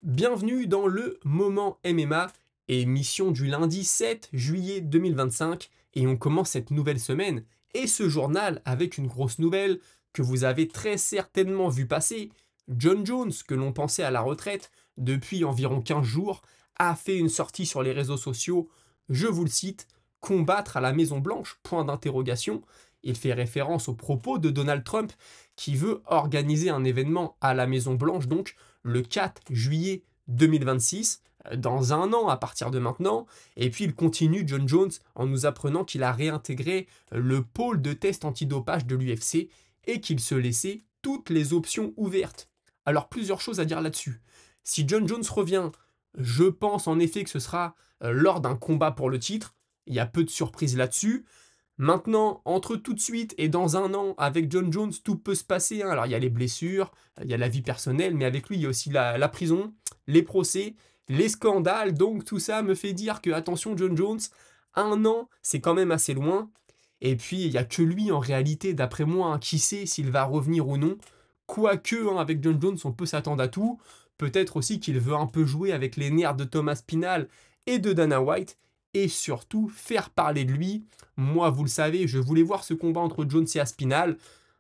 Bienvenue dans le Moment MMA, émission du lundi 7 juillet 2025, et on commence cette nouvelle semaine et ce journal avec une grosse nouvelle que vous avez très certainement vu passer. Jon Jones, que l'on pensait à la retraite depuis environ 15 jours, a fait une sortie sur les réseaux sociaux, je vous le cite, combattre à la Maison Blanche, point d'interrogation. Il fait référence aux propos de Donald Trump qui veut organiser un événement à la Maison Blanche, donc le 4 juillet 2026, dans un an à partir de maintenant. Et puis il continue, Jon Jones, en nous apprenant qu'il a réintégré le pôle de test antidopage de l'UFC et qu'il se laissait toutes les options ouvertes. Alors plusieurs choses à dire là-dessus. Si Jon Jones revient, je pense en effet que ce sera lors d'un combat pour le titre. Il y a peu de surprises là-dessus. Maintenant, entre tout de suite et dans un an, avec Jon Jones, tout peut se passer, hein. Alors, il y a les blessures, il y a la vie personnelle, mais avec lui, il y a aussi la prison, les procès, les scandales. Donc, tout ça me fait dire que, attention, Jon Jones, un an, c'est quand même assez loin. Et puis, il n'y a que lui, en réalité, d'après moi, hein, qui sait s'il va revenir ou non. Quoique, hein, avec Jon Jones, on peut s'attendre à tout. Peut-être aussi qu'il veut un peu jouer avec les nerfs de Thomas Pinal et de Dana White. Et surtout, faire parler de lui. Moi, vous le savez, je voulais voir ce combat entre Jones et Aspinall.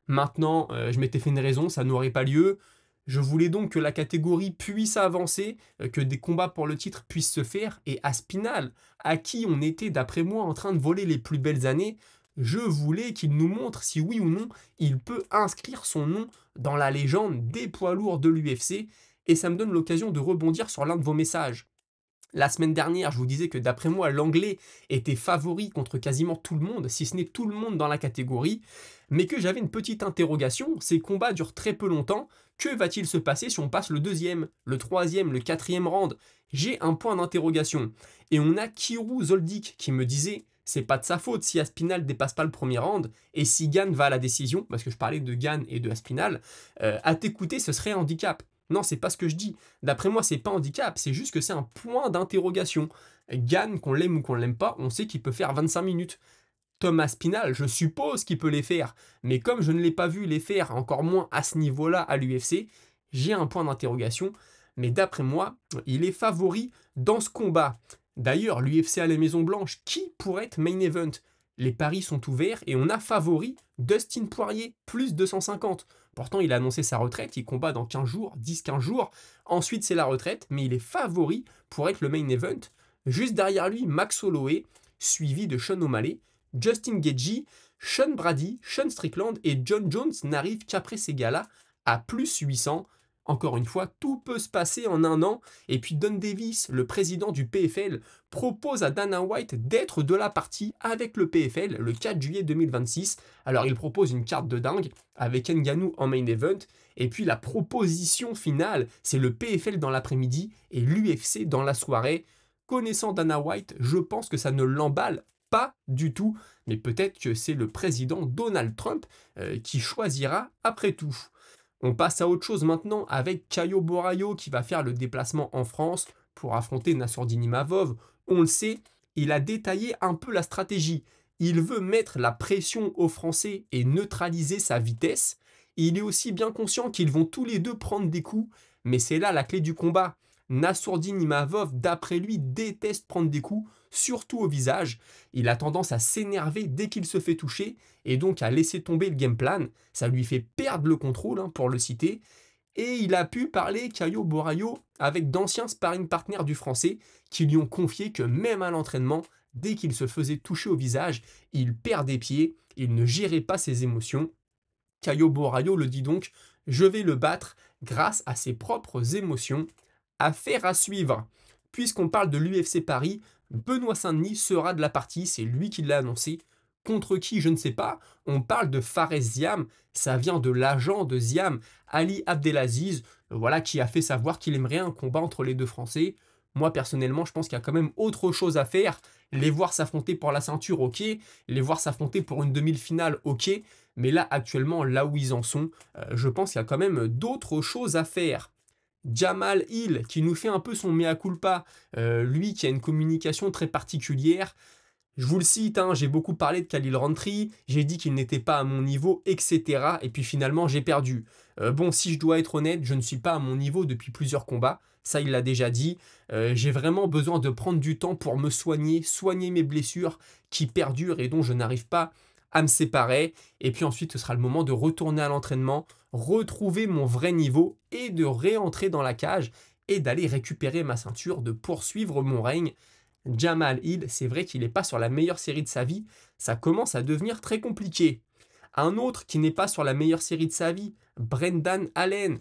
Maintenant, je m'étais fait une raison, ça n'aurait pas lieu. Je voulais donc que la catégorie puisse avancer, que des combats pour le titre puissent se faire. Et Aspinall, à qui on était, d'après moi, en train de voler les plus belles années, je voulais qu'il nous montre si oui ou non il peut inscrire son nom dans la légende des poids lourds de l'UFC. Et ça me donne l'occasion de rebondir sur l'un de vos messages. La semaine dernière, je vous disais que d'après moi, l'anglais était favori contre quasiment tout le monde, si ce n'est tout le monde dans la catégorie, mais que j'avais une petite interrogation. Ces combats durent très peu longtemps. Que va-t-il se passer si on passe le deuxième, le troisième, le quatrième round? J'ai un point d'interrogation. Et on a Kirou Zoldyck qui me disait c'est pas de sa faute si Aspinall dépasse pas le premier round, et si Gann va à la décision, parce que je parlais de Gann et de Aspinall, à t'écouter, ce serait un handicap. Non, c'est pas ce que je dis. D'après moi, c'est pas un handicap, c'est juste que c'est un point d'interrogation. Gann, qu'on l'aime ou qu'on l'aime pas, on sait qu'il peut faire 25 minutes. Thomas Pinal, je suppose qu'il peut les faire, mais comme je ne l'ai pas vu les faire, encore moins à ce niveau-là à l'UFC, j'ai un point d'interrogation. Mais d'après moi, il est favori dans ce combat. D'ailleurs, l'UFC à la Maison Blanche, qui pourrait être main event? Les paris sont ouverts et on a favori Dustin Poirier, plus 250. Pourtant, il a annoncé sa retraite, il combat dans 15 jours, 10-15 jours. Ensuite, c'est la retraite, mais il est favori pour être le main event. Juste derrière lui, Max Holloway, suivi de Sean O'Malley, Justin Gaethje, Sean Brady, Sean Strickland et Jon Jones n'arrivent qu'après ces gars-là à plus 800. Encore une fois, tout peut se passer en un an. Et puis Don Davis, le président du PFL, propose à Dana White d'être de la partie avec le PFL le 4 juillet 2026. Alors il propose une carte de dingue avec Ngannou en main event. Et puis la proposition finale, c'est le PFL dans l'après-midi et l'UFC dans la soirée. Connaissant Dana White, je pense que ça ne l'emballe pas du tout, mais peut-être que c'est le président Donald Trump qui choisira après tout. On passe à autre chose maintenant avec Caio Borraio qui va faire le déplacement en France pour affronter Nassourdine Imavov. On le sait, il a détaillé un peu la stratégie. Il veut mettre la pression aux Français et neutraliser sa vitesse. Il est aussi bien conscient qu'ils vont tous les deux prendre des coups, mais c'est là la clé du combat. Nassourdine Imavov, d'après lui, déteste prendre des coups, surtout au visage. Il a tendance à s'énerver dès qu'il se fait toucher et donc à laisser tomber le game plan. Ça lui fait perdre le contrôle, hein, pour le citer. Et il a pu parler, Caio Borraio, avec d'anciens sparring partners du français qui lui ont confié que même à l'entraînement, dès qu'il se faisait toucher au visage, il perdait pied, il ne gérait pas ses émotions. Caio Borraio le dit donc, je vais le battre grâce à ses propres émotions. Affaire à suivre. Puisqu'on parle de l'UFC Paris, Benoît Saint-Denis sera de la partie, c'est lui qui l'a annoncé. Contre qui, je ne sais pas. On parle de Fares Ziam, ça vient de l'agent de Ziam, Ali Abdelaziz, voilà, qui a fait savoir qu'il aimerait un combat entre les deux Français. Moi, personnellement, je pense qu'il y a quand même autre chose à faire. Les voir s'affronter pour la ceinture, ok. Les voir s'affronter pour une demi-finale, ok. Mais là, actuellement, là où ils en sont, je pense qu'il y a quand même d'autres choses à faire. Jamal Hill, qui nous fait un peu son mea culpa, lui qui a une communication très particulière. Je vous le cite, hein, j'ai beaucoup parlé de Khalil Rountree, j'ai dit qu'il n'était pas à mon niveau, etc. Et puis finalement, j'ai perdu. Bon, si je dois être honnête, je ne suis pas à mon niveau depuis plusieurs combats. Ça, il l'a déjà dit. J'ai vraiment besoin de prendre du temps pour me soigner, soigner mes blessures qui perdurent et dont je n'arrive pas à me séparer. Et puis ensuite, ce sera le moment de retourner à l'entraînement, retrouver mon vrai niveau et de réentrer dans la cage et d'aller récupérer ma ceinture, de poursuivre mon règne. Jamal Hill, c'est vrai qu'il n'est pas sur la meilleure série de sa vie, ça commence à devenir très compliqué. Un autre qui n'est pas sur la meilleure série de sa vie, Brendan Allen.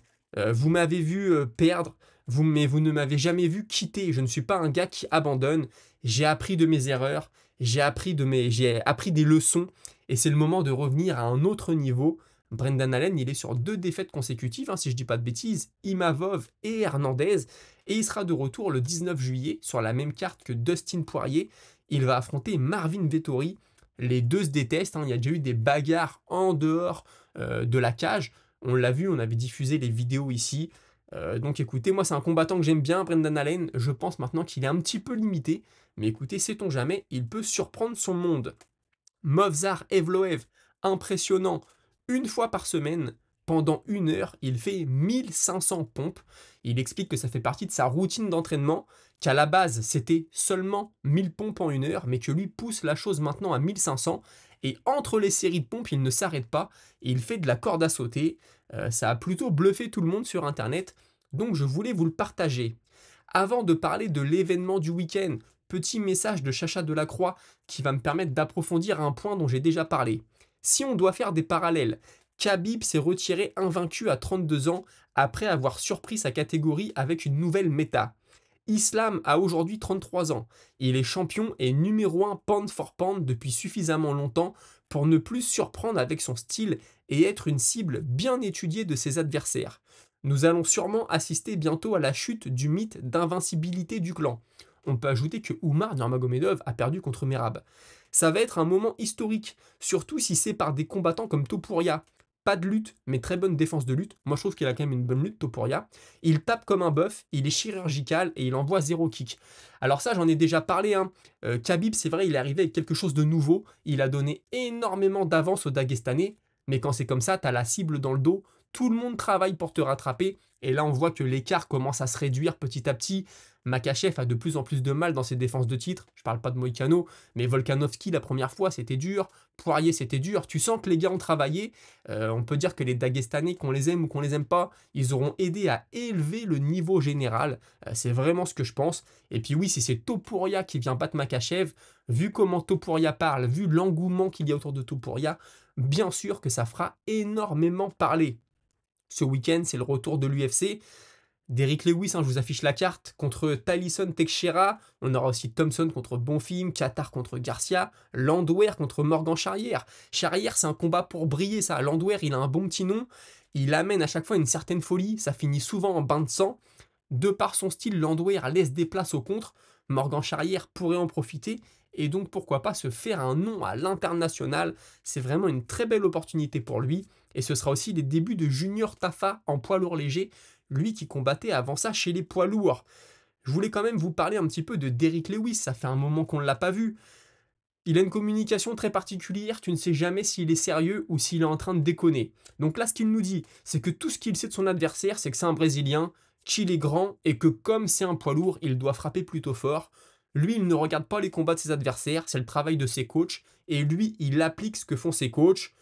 Vous m'avez vu perdre, mais vous ne m'avez jamais vu quitter. Je ne suis pas un gars qui abandonne. J'ai appris de mes erreurs, j'ai appris des leçons, et c'est le moment de revenir à un autre niveau. Brendan Allen, il est sur 2 défaites consécutives, hein, si je ne dis pas de bêtises, Imavov et Hernandez, et il sera de retour le 19 juillet sur la même carte que Dustin Poirier. Il va affronter Marvin Vettori. Les deux se détestent, hein, il y a déjà eu des bagarres en dehors de la cage. On l'a vu, on avait diffusé les vidéos ici. Donc écoutez, moi c'est un combattant que j'aime bien, Brendan Allen. Je pense maintenant qu'il est un petit peu limité. Mais écoutez, sait-on jamais, il peut surprendre son monde. Movsar Evloev, impressionnant, une fois par semaine, pendant 1 heure, il fait 1500 pompes. Il explique que ça fait partie de sa routine d'entraînement, qu'à la base c'était seulement 1000 pompes en 1 heure, mais que lui pousse la chose maintenant à 1500. Et entre les séries de pompes, il ne s'arrête pas, et il fait de la corde à sauter. Ça a plutôt bluffé tout le monde sur Internet, donc je voulais vous le partager. Avant de parler de l'événement du week-end, petit message de Chacha Delacroix qui va me permettre d'approfondir un point dont j'ai déjà parlé. Si on doit faire des parallèles, Khabib s'est retiré invaincu à 32 ans après avoir surpris sa catégorie avec une nouvelle méta. Islam a aujourd'hui 33 ans. Il est champion et numéro 1 pound for pound depuis suffisamment longtemps pour ne plus surprendre avec son style et être une cible bien étudiée de ses adversaires. Nous allons sûrement assister bientôt à la chute du mythe d'invincibilité du clan. On peut ajouter que Oumar Nurmagomedov a perdu contre Merab. Ça va être un moment historique, surtout si c'est par des combattants comme Topuria. Pas de lutte, mais très bonne défense de lutte. Moi, je trouve qu'il a quand même une bonne lutte, Topuria. Il tape comme un bœuf, il est chirurgical et il envoie 0 kick. Alors ça, j'en ai déjà parlé, hein. Khabib, c'est vrai, il est arrivé avec quelque chose de nouveau. Il a donné énormément d'avance aux Dagestanais. Mais quand c'est comme ça, t'as la cible dans le dos. Tout le monde travaille pour te rattraper. Et là, on voit que l'écart commence à se réduire petit à petit. Makachev a de plus en plus de mal dans ses défenses de titre. Je parle pas de Moïcano, mais Volkanovski, la première fois, c'était dur. Poirier, c'était dur. Tu sens que les gars ont travaillé. On peut dire que les Dagestanais, qu'on les aime ou qu'on les aime pas, ils auront aidé à élever le niveau général. C'est vraiment ce que je pense. Et puis oui, si c'est Topuria qui vient battre Makachev, vu comment Topuria parle, vu l'engouement qu'il y a autour de Topuria, bien sûr que ça fera énormément parler. Ce week-end, c'est le retour de l'UFC. Derrick Lewis, hein, je vous affiche la carte, contre Tyson Teixeira. On aura aussi Thompson contre Bonfim, Qatar contre Garcia, Landwehr contre Morgan Charrière. Charrière, c'est un combat pour briller, ça. Landwehr, il a un bon petit nom. Il amène à chaque fois une certaine folie. Ça finit souvent en bain de sang. De par son style, Landwehr laisse des places au contre. Morgan Charrière pourrait en profiter. Et donc, pourquoi pas se faire un nom à l'international. C'est vraiment une très belle opportunité pour lui. Et ce sera aussi les débuts de Junior Tafa en poids lourd léger, lui qui combattait avant ça chez les poids lourds. Je voulais quand même vous parler un petit peu de Derrick Lewis, ça fait un moment qu'on ne l'a pas vu. Il a une communication très particulière, tu ne sais jamais s'il est sérieux ou s'il est en train de déconner. Donc là, ce qu'il nous dit, c'est que tout ce qu'il sait de son adversaire, c'est que c'est un Brésilien, qu'il est grand et que comme c'est un poids lourd, il doit frapper plutôt fort. Lui, il ne regarde pas les combats de ses adversaires, c'est le travail de ses coachs, et lui, il applique ce que font ses coachs.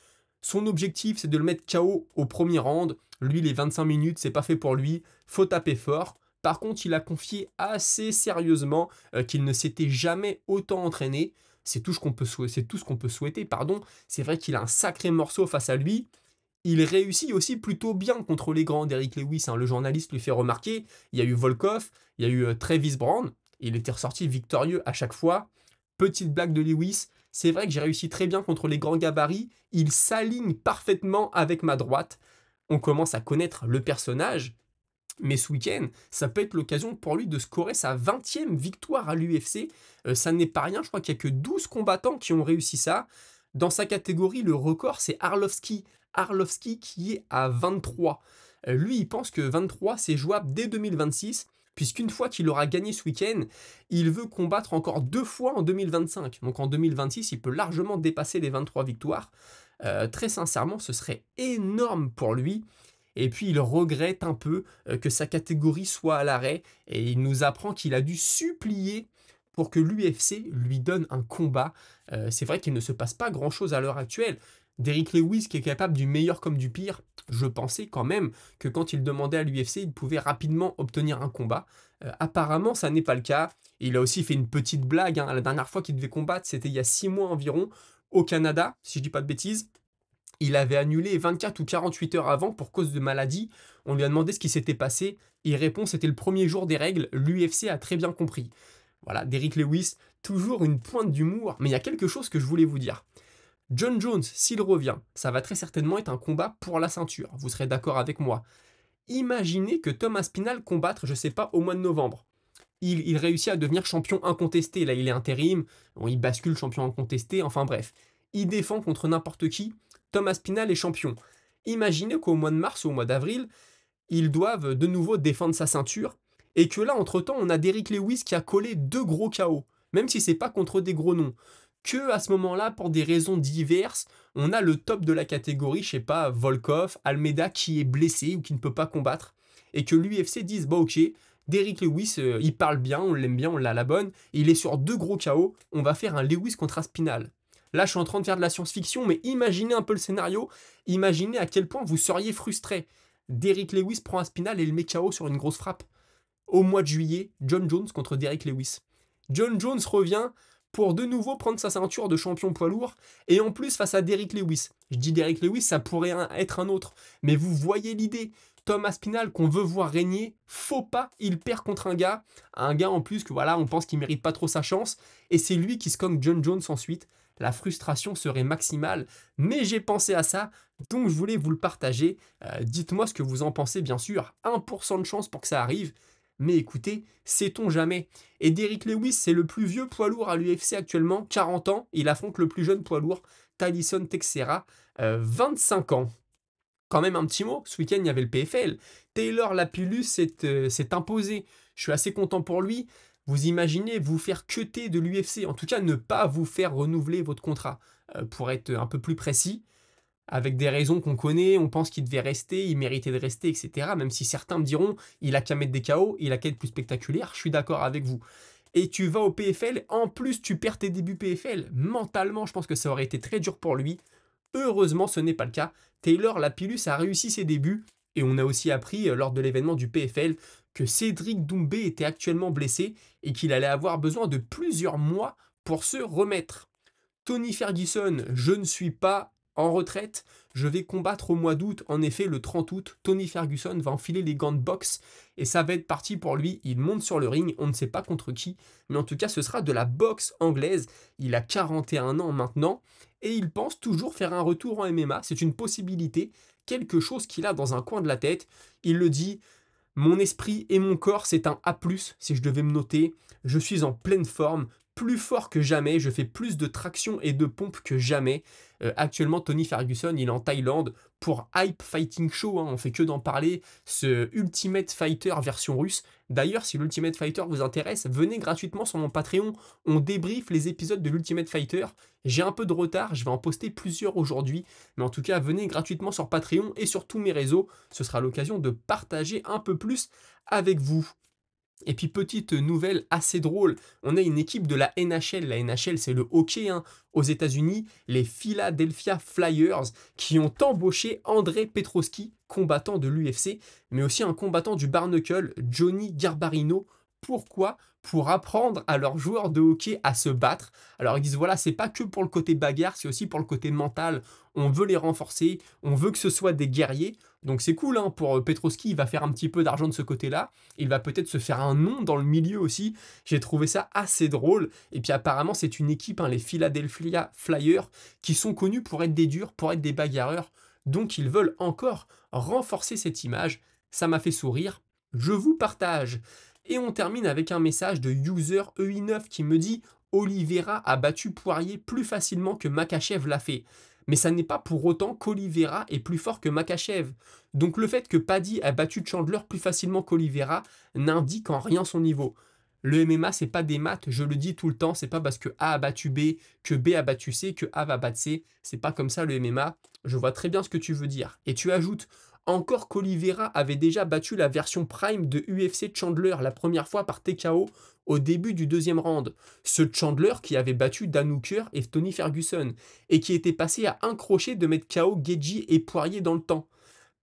Son objectif, c'est de le mettre KO au premier round. Lui, les 25 minutes, c'est pas fait pour lui. Faut taper fort. Par contre, il a confié assez sérieusement qu'il ne s'était jamais autant entraîné. C'est tout ce qu'on peut, c'est tout ce qu'on peut souhaiter. Pardon. C'est vrai qu'il a un sacré morceau face à lui. Il réussit aussi plutôt bien contre les grands d'Eric Lewis, hein. Le journaliste lui fait remarquer. Il y a eu Volkov, il y a eu Travis Brown. Il était ressorti victorieux à chaque fois. Petite blague de Lewis. C'est vrai que j'ai réussi très bien contre les grands gabarits. Il s'aligne parfaitement avec ma droite. On commence à connaître le personnage. Mais ce week-end, ça peut être l'occasion pour lui de scorer sa 20e victoire à l'UFC. Ça n'est pas rien, je crois qu'il n'y a que 12 combattants qui ont réussi ça. Dans sa catégorie, le record, c'est Arlovski. Arlovski qui est à 23. Lui, il pense que 23, c'est jouable dès 2026. puisqu'une fois qu'il aura gagné ce week-end, il veut combattre encore 2 fois en 2025. Donc en 2026, il peut largement dépasser les 23 victoires. Très sincèrement, ce serait énorme pour lui. Et puis il regrette un peu que sa catégorie soit à l'arrêt et il nous apprend qu'il a dû supplier pour que l'UFC lui donne un combat. C'est vrai qu'il ne se passe pas grand-chose à l'heure actuelle. Derrick Lewis qui est capable du meilleur comme du pire, je pensais quand même que quand il demandait à l'UFC, il pouvait rapidement obtenir un combat. Apparemment, ça n'est pas le cas. Il a aussi fait une petite blague, hein. La dernière fois qu'il devait combattre, c'était il y a 6 mois environ, au Canada, si je dis pas de bêtises. Il avait annulé 24 ou 48 heures avant pour cause de maladie. On lui a demandé ce qui s'était passé. Il répond c'était le premier jour des règles. L'UFC a très bien compris. Voilà, Derrick Lewis, toujours une pointe d'humour. Mais il y a quelque chose que je voulais vous dire. John Jones, s'il revient, ça va très certainement être un combat pour la ceinture. Vous serez d'accord avec moi. Imaginez que Thomas Spinal combattre, je sais pas, au mois de novembre. Il réussit à devenir champion incontesté. Là, il est intérim. Bon, il bascule champion incontesté. Enfin bref. Il défend contre n'importe qui. Thomas Spinal est champion. Imaginez qu'au mois de mars ou au mois d'avril, ils doivent de nouveau défendre sa ceinture. Et que là, entre-temps, on a Derrick Lewis qui a collé 2 gros KO. Même si c'est pas contre des gros noms. Que à ce moment-là, pour des raisons diverses, on a le top de la catégorie, je sais pas, Volkov, Almeida qui est blessé ou qui ne peut pas combattre. Et que l'UFC dise, bah ok, Derrick Lewis, il parle bien, on l'aime bien, on l'a à la bonne. Il est sur 2 gros KO, on va faire un Lewis contre Aspinall. Là, je suis en train de faire de la science-fiction, mais imaginez un peu le scénario. Imaginez à quel point vous seriez frustré. Derrick Lewis prend Aspinall et le met KO sur une grosse frappe. Au mois de juillet, John Jones contre Derrick Lewis. John Jones revient pour de nouveau prendre sa ceinture de champion poids lourd, et en plus face à Derrick Lewis. Je dis Derrick Lewis, ça pourrait être un autre, mais vous voyez l'idée. Tom Aspinall qu'on veut voir régner, faux pas, il perd contre un gars en plus que voilà, on pense qu'il mérite pas trop sa chance, et c'est lui qui se cogne John Jones ensuite. La frustration serait maximale, mais j'ai pensé à ça, donc je voulais vous le partager. Dites-moi ce que vous en pensez, bien sûr. 1% de chance pour que ça arrive, mais écoutez, sait-on jamais. Et Derrick Lewis, c'est le plus vieux poids lourd à l'UFC actuellement, 40 ans. Il affronte le plus jeune poids lourd, Tyson Texera, 25 ans. Quand même un petit mot, ce week-end il y avait le PFL. Taylor Lapillus s'est imposé. Je suis assez content pour lui. Vous imaginez vous faire cutter de l'UFC, en tout cas ne pas vous faire renouveler votre contrat, pour être un peu plus précis avec des raisons qu'on connaît, on pense qu'il devait rester, il méritait de rester, etc. Même si certains me diront, il a qu'à mettre des KO, il a qu'à être plus spectaculaire, je suis d'accord avec vous. Et tu vas au PFL, en plus tu perds tes débuts PFL. Mentalement, je pense que ça aurait été très dur pour lui. Heureusement, ce n'est pas le cas. Taylor Lapillus a réussi ses débuts, et on a aussi appris lors de l'événement du PFL que Cédric Doumbé était actuellement blessé et qu'il allait avoir besoin de plusieurs mois pour se remettre. Tony Ferguson, je ne suis pas en retraite, je vais combattre au mois d'août. En effet, le 30 août, Tony Ferguson va enfiler les gants de boxe et ça va être parti pour lui. Il monte sur le ring, on ne sait pas contre qui, mais en tout cas, ce sera de la boxe anglaise. Il a 41 ans maintenant et il pense toujours faire un retour en MMA. C'est une possibilité, quelque chose qu'il a dans un coin de la tête. Il le dit, mon esprit et mon corps, c'est un A+, si je devais me noter. Je suis en pleine forme, plus fort que jamais, je fais plus de traction et de pompe que jamais. Actuellement, Tony Ferguson, il est en Thaïlande pour Hype Fighting Show, hein, on fait que d'en parler, ce Ultimate Fighter version russe. D'ailleurs, si l'Ultimate Fighter vous intéresse, venez gratuitement sur mon Patreon, on débriefe les épisodes de l'Ultimate Fighter. J'ai un peu de retard, je vais en poster plusieurs aujourd'hui, mais en tout cas, venez gratuitement sur Patreon et sur tous mes réseaux, ce sera l'occasion de partager un peu plus avec vous. Et puis petite nouvelle assez drôle, on a une équipe de la NHL. La NHL c'est le hockey hein, aux États-Unis, les Philadelphia Flyers, qui ont embauché André Petroski, combattant de l'UFC, mais aussi un combattant du Barnacle, Johnny Garbarino. Pourquoi? Pour apprendre à leurs joueurs de hockey à se battre. Alors ils disent voilà, c'est pas que pour le côté bagarre, c'est aussi pour le côté mental. On veut les renforcer, on veut que ce soit des guerriers. Donc c'est cool hein, pour Petroski, il va faire un petit peu d'argent de ce côté-là. Il va peut-être se faire un nom dans le milieu aussi. J'ai trouvé ça assez drôle. Et puis apparemment c'est une équipe, hein, les Philadelphia Flyers, qui sont connus pour être des durs, pour être des bagarreurs. Donc ils veulent encore renforcer cette image. Ça m'a fait sourire. Je vous partage. Et on termine avec un message de user EI9 qui me dit Oliveira a battu Poirier plus facilement que Makhachev l'a fait. Mais ça n'est pas pour autant qu'Oliveira est plus fort que Makhachev. Donc le fait que Paddy a battu Chandler plus facilement qu'Oliveira n'indique en rien son niveau. Le MMA, c'est pas des maths, je le dis tout le temps, c'est pas parce que A a battu B, que B a battu C, que A va battre C. C'est pas comme ça le MMA. Je vois très bien ce que tu veux dire. Et tu ajoutes encore qu'Oliveira avait déjà battu la version Prime de UFC Chandler la première fois par TKO au début du deuxième round. Ce Chandler qui avait battu Dan Hooker et Tony Ferguson et qui était passé à un crochet de mettre KO Geji et Poirier dans le temps.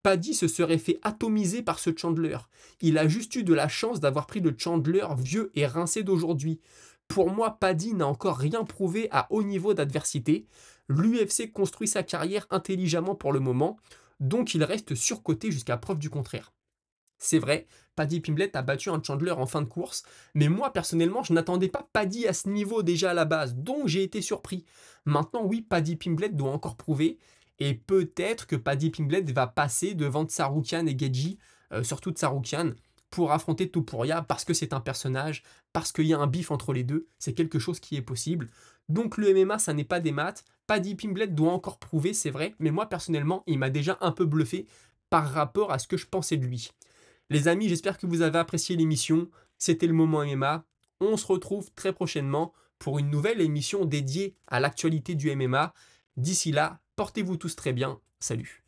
Paddy se serait fait atomiser par ce Chandler. Il a juste eu de la chance d'avoir pris le Chandler vieux et rincé d'aujourd'hui. Pour moi, Paddy n'a encore rien prouvé à haut niveau d'adversité. L'UFC construit sa carrière intelligemment pour le moment, donc il reste surcoté jusqu'à preuve du contraire. C'est vrai, Paddy Pimblett a battu un Chandler en fin de course, mais moi personnellement, je n'attendais pas Paddy à ce niveau déjà à la base, donc j'ai été surpris. Maintenant, oui, Paddy Pimblett doit encore prouver, et peut-être que Paddy Pimblett va passer devant Tsarukyan et Geji, surtout Tsarukyan, pour affronter Topuria, parce que c'est un personnage, parce qu'il y a un bif entre les deux, c'est quelque chose qui est possible. Donc le MMA, ça n'est pas des maths, Paddy Pimblett doit encore prouver, c'est vrai, mais moi personnellement, il m'a déjà un peu bluffé par rapport à ce que je pensais de lui. Les amis, j'espère que vous avez apprécié l'émission. C'était le moment MMA. On se retrouve très prochainement pour une nouvelle émission dédiée à l'actualité du MMA. D'ici là, portez-vous tous très bien. Salut.